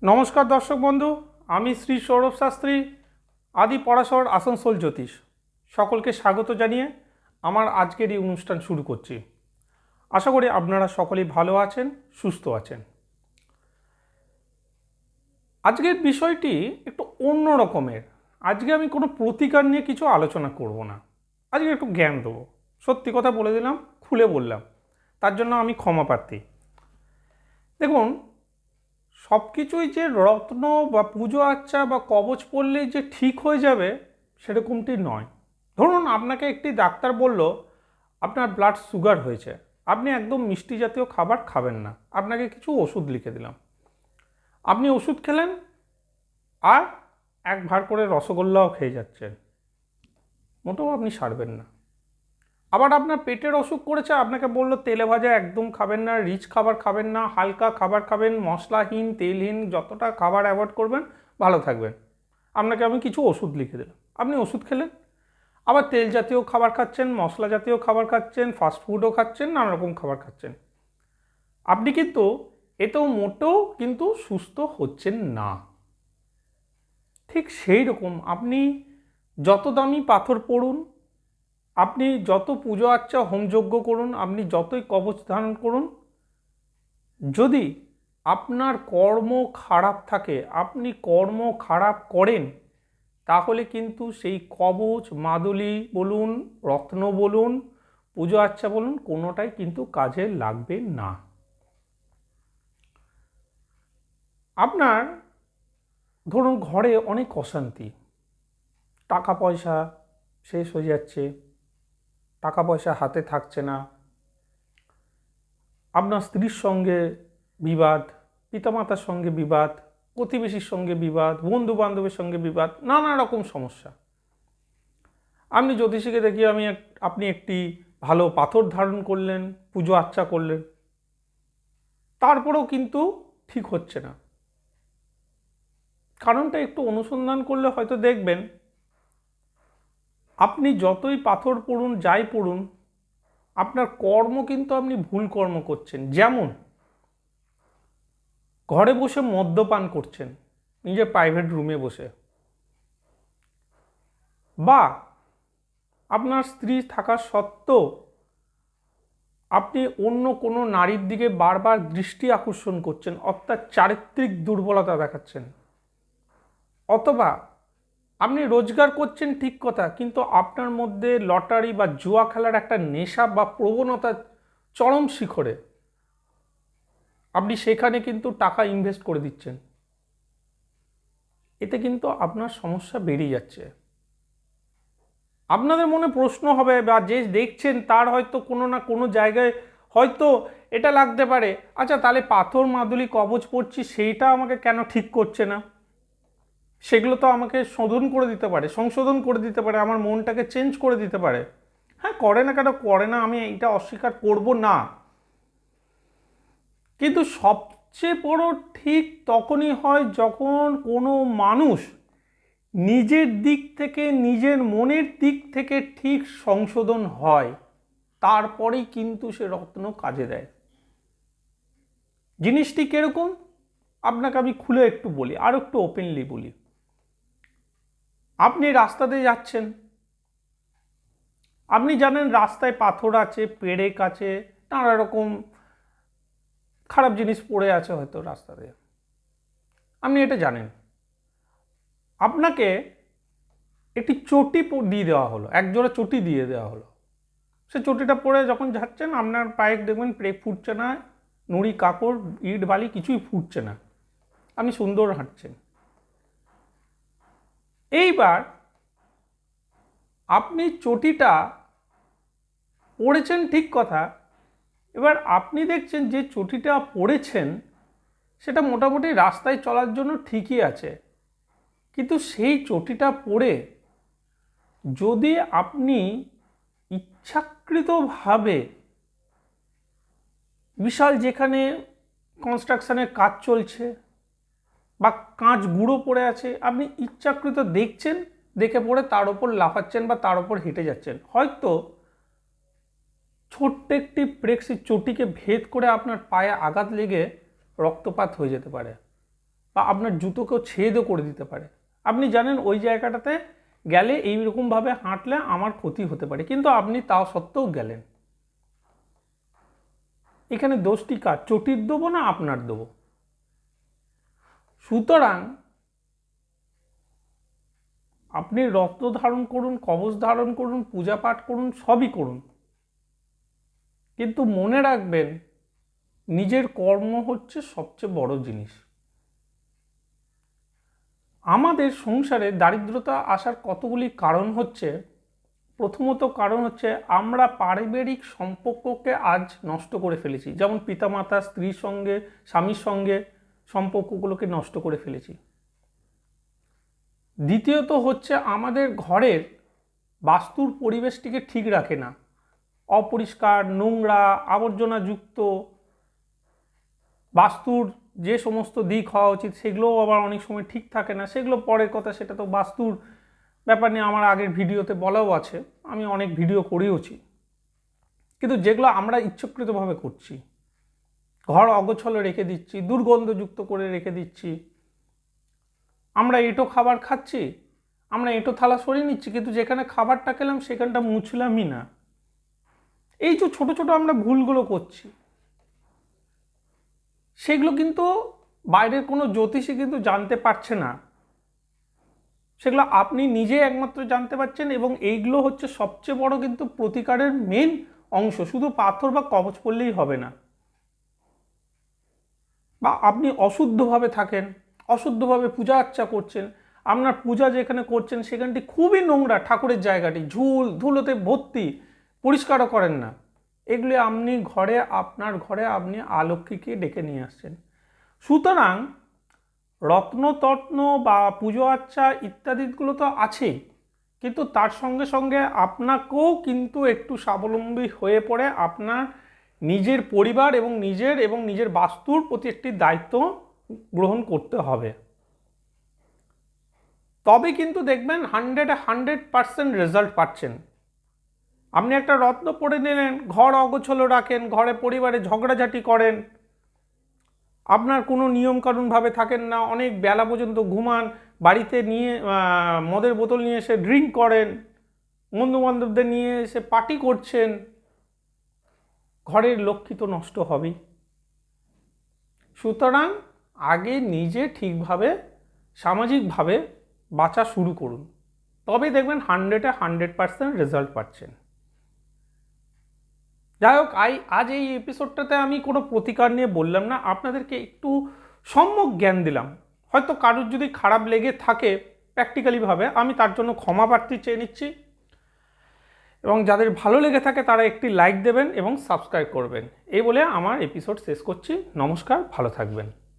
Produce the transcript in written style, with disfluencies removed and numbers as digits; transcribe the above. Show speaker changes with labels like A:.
A: নমস্কার দর্শক বন্ধু, আমি শ্রী সৌরভ শাস্ত্রী, আদি পরাশর আসানসোল জ্যোতিষ। সকলকে স্বাগত জানিয়ে আমার আজকের এই অনুষ্ঠান শুরু করছি। আশা করি আপনারা সকলেই ভালো আছেন, সুস্থ আছেন। আজকের বিষয়টি একটু অন্য রকমের। আজকে আমি কোনো প্রতিকার নিয়ে কিছু আলোচনা করব না, আজকে একটু জ্ঞান দেবো। সত্যি কথা বলে দিলাম, খুলে বললাম, তার জন্য আমি ক্ষমা প্রার্থী। দেখুন, সব কিছুই যে রত্ন বা পুজো আচ্চা বা কবচ পড়লেই যে ঠিক হয়ে যাবে সেরকমটি নয়। ধরুন আপনাকে একটি ডাক্তার বলল আপনার ব্লাড সুগার হয়েছে, আপনি একদম মিষ্টি জাতীয় খাবার খাবেন না, আপনাকে কিছু ওষুধ লিখে দিলাম, আপনি ওষুধ খেলেন আর এক ভার করে রসগোল্লাও খেয়ে যাচ্ছেন, মোটেও আপনি সারবেন না। আবার আপনার পেটের অসুখ করেছে, আপনাকে বললো তেলে ভাজা একদম খাবেন না, রিচ খাবার খাবেন না, হালকা খাবার খাবেন, মশলাহীন তেলহীন যতটা খাবার অ্যাভয়েড করবেন ভালো থাকবেন, আপনাকে আমি কিছু ওষুধ লিখে দিলাম, আপনি ওষুধ খেলেন। আবার তেল জাতীয় খাবার খাচ্ছেন, মশলা জাতীয় খাবার খাচ্ছেন, ফাস্টফুডও খাচ্ছেন, নানা রকম খাবার খাচ্ছেন, আপনি কিন্তু এতেও মোটেও কিন্তু সুস্থ হচ্ছেন না। ঠিক সেই রকম আপনি যত দামি পাথর পড়ুন, আপনি যত পুজো আচ্চা হোমযজ্ঞ করুন, আপনি যতই কবচ ধারণ করুন, যদি আপনার কর্ম খারাপ থাকে, আপনি কর্ম খারাপ করেন, তাহলে কিন্তু সেই কবচ মাদুলি বলুন, রত্ন বলুন, পুজো আচ্চা বলুন, কোনোটাই কিন্তু কাজে লাগবে না। আপনার ধরুন ঘরে অনেক অশান্তি, টাকা পয়সা শেষ হয়ে যাচ্ছে, টাকা পয়সা হাতে থাকছে না, আপনার স্ত্রীর সঙ্গে বিবাদ, পিতামাতার সঙ্গে বিবাদ, প্রতিবেশীর সঙ্গে বিবাদ, বন্ধু বান্ধবের সঙ্গে বিবাদ, নানা রকম সমস্যা। আপনি জ্যোতিষীকে দেখিয়ে আপনি একটি ভালো পাথর ধারণ করলেন, পুজো আচ্চা করলেন, তারপরেও কিন্তু ঠিক হচ্ছে না। কারণটা একটু অনুসন্ধান করলে হয়তো দেখবেন, আপনি যতই পাথর পড়ুন, যাই পড়ুন, আপনার কর্ম কিন্তু আপনি ভুল কর্ম করছেন। যেমন ঘরে বসে মদ্যপান করছেন নিজের প্রাইভেট রুমে বসে, বা আপনার স্ত্রী থাকা সত্ত্বেও আপনি অন্য কোনো নারীর দিকে বারবার দৃষ্টি আকর্ষণ করছেন, অর্থাৎ চারিত্রিক দুর্বলতা দেখাচ্ছেন। অথবা আপনি রোজগার করছেন ঠিক কথা, কিন্তু আপনার মধ্যে লটারি বা জুয়া খেলার একটা নেশা বা প্রবণতা চরম শিখরে, আপনি সেখানে কিন্তু টাকা ইনভেস্ট করে দিচ্ছেন, এতে কিন্তু আপনার সমস্যা বেড়ে যাচ্ছে। আপনাদের মনে প্রশ্ন হবে, বা যে দেখছেন তার হয়তো কোনো না কোনো জায়গায় হয়তো এটা লাগতে পারে, আচ্ছা তাহলে পাথর মাদুলি কবচ পড়ছি, সেইটা আমাকে কেন ঠিক করছে না? সেগুলো তো আমাকে শোধন করে দিতে পারে, সংশোধন করে দিতে পারে, আমার মনটাকে চেঞ্জ করে দিতে পারে। হ্যাঁ, করে না, কেন করে না, আমি এটা অস্বীকার করব না। কিন্তু সবচেয়ে বড় ঠিক তখনই হয় যখন কোনো মানুষ নিজের দিক থেকে, নিজের মনের দিক থেকে ঠিক সংশোধন হয়, তারপরেই কিন্তু সে রত্ন কাজে দেয়। জিনিসটি কিরকম আপনাকে আমি খুলে একটু বলি, আর একটু ওপেনলি বলি। আপনি রাস্তা দিয়ে যাচ্ছেন, আপনি জানেন রাস্তায় পাথর আছে, পেরেক আছে, নানা রকম খারাপ জিনিস পড়ে আছে হয়তো রাস্তা দিয়ে, আপনি এটা জানেন। আপনাকে একটি চটি দিয়ে দেওয়া হলো, একজোড়া চটি দিয়ে দেওয়া হলো। সে চটিটা পরে যখন যাচ্ছেন, আপনার পায়ে দেখবেন ব্রেক ফুটছে না, নুড়ি কাপড় ইট বালি কিছুই ফুটছে না, আপনি সুন্দর হাঁটছেন। এইবার আপনি চটিটা পরেছেন ঠিক কথা, এবার আপনি দেখছেন যে চটিটা পরেছেন সেটা মোটামুটি রাস্তায় চলার জন্য ঠিকই আছে, কিন্তু সেই চটিটা পরে যদি আপনি ইচ্ছাকৃতভাবে বিশাল, যেখানে কনস্ট্রাকশনের কাজ চলছে বা কাঁচ গুঁড়ো পড়ে আছে, আপনি ইচ্ছাকৃত দেখছেন, দেখে পড়ে তার ওপর লাফাচ্ছেন বা তার ওপর হেঁটে যাচ্ছেন, হয়তো ছোট্ট একটি ব্রেক সেই চটিকে ভেদ করে আপনার পায়ে আঘাত লেগে রক্তপাত হয়ে যেতে পারে, বা আপনার জুতোকেও ছেদও করে দিতে পারে। আপনি জানেন ওই জায়গাটাতে গেলে এইরকমভাবে হাঁটলে আমার ক্ষতি হতে পারে, কিন্তু আপনি তাও সত্ত্বেও গেলেন। এখানে দোষটি কার? চটির দেবো না আপনার দেবো? সুতরাং আপনি রত্ন ধারণ করুন, কবচ ধারণ করুন, পূজা পাঠ করুন, সবই করুন, কিন্তু মনে রাখবেন নিজের কর্ম হচ্ছে সবচেয়ে বড় জিনিস। আমাদের সংসারে দারিদ্রতা আসার কতগুলি কারণ হচ্ছে। প্রথমত কারণ হচ্ছে আমরা পারিবারিক সম্পর্ককে আজ নষ্ট করে ফেলেছি, যেমন পিতামাতা, স্ত্রীর সঙ্গে, স্বামীর সঙ্গে সম্পর্কগুলোকে নষ্ট করে ফেলেছি। দ্বিতীয়ত হচ্ছে আমাদের ঘরের বাস্তুর পরিবেশটিকে ঠিক রাখে না, অপরিষ্কার, নোংরা, আবর্জনাযুক্ত। বাস্তুর যে সমস্ত দিক হওয়া উচিত সেগুলোও আবার অনেক সময় ঠিক থাকে না, সেগুলো পরের কথা, সেটা তো বাস্তুর ব্যাপার নিয়ে আমার আগের ভিডিওতে বলাও আছে, আমি অনেক ভিডিও করেওছি। কিন্তু যেগুলো আমরা ইচ্ছাকৃতভাবে করছি, ঘর অগোছালো রেখে দিচ্ছি, দুর্গন্ধযুক্ত করে রেখে দিচ্ছি, আমরা এঁটো খাবার খাচ্ছি, আমরা এঁটো থালা সরিয়ে নিচ্ছি, কিন্তু যেখানে খাবারটা খেলাম সেখানটা মুছলামই না। এই যে ছোট ছোট আমরা ভুলগুলো করছি, সেগুলো কিন্তু বাইরের কোনো জ্যোতিষী কিন্তু জানতে পারছে না, সেগুলো আপনি নিজে একমাত্র জানতে পারছেন। এবং এইগুলো হচ্ছে সবচেয়ে বড় কিন্তু প্রতিকারের মেন অংশ। শুধু পাথর বা কবচ পড়লেই হবে না। বা আপনি অশুদ্ধভাবে থাকেন, অশুদ্ধভাবে পূজা আর্চা করছেন, আপনার পূজা যেখানে করছেন সেখানটি খুবই নোংরা, ঠাকুরের জায়গাটি ঝুল ধুলোতে ভর্তি, পরিষ্কারও করেন না, এগুলি আপনি আপনার ঘরে আপনি অলক্ষ্মীকে ডেকে নিয়ে আসছেন। সুতরাং রত্নতত্ন বা পুজো আর্চা ইত্যাদিগুলো তো আছেই, কিন্তু তার সঙ্গে সঙ্গে আপনাকেও কিন্তু একটু স্বাবলম্বী হয়ে পড়ে আপনার নিজের পরিবার এবং নিজের বাস্তুর প্রতি একটি দায়িত্ব গ্রহণ করতে হবে। তবে কিন্তু দেখবেন 100% রেজাল্ট পাচ্ছেন। আপনি একটা রত্ন পরে নিলেন, ঘর অগোছালো রাখেন, ঘরে পরিবারে ঝগড়াঝাটি করেন, আপনার কোনো নিয়মকানুনভাবে থাকেন না, অনেক বেলা পর্যন্ত ঘুমান, বাড়িতে নিয়ে মদের বোতল নিয়ে এসে ড্রিঙ্ক করেন, বন্ধুবান্ধবদের নিয়ে এসে পার্টি করছেন, ঘরের লক্ষ্মী তো নষ্ট হবেই। সুতরাং আগে নিজে ঠিকভাবে সামাজিকভাবে বাঁচা শুরু করুন, তবেই দেখবেন 100% রেজাল্ট পাচ্ছেন। যাই হোক, আজ এই এপিসোডটাতে আমি কোনো প্রতিকার নিয়ে বললাম না, আপনাদেরকে একটু সম্যক জ্ঞান দিলাম। হয়তো কারোর যদি খারাপ লেগে থাকে প্র্যাকটিক্যালিভাবে, আমি তার জন্য ক্ষমা প্রার্থী চেয়ে নিচ্ছি। এবং যাদের ভালো লেগে থাকে তারা একটি লাইক দেবেন এবং সাবস্ক্রাইব করবেন। এই বলে আমার এপিসোড শেষ করছি। নমস্কার, ভালো থাকবেন।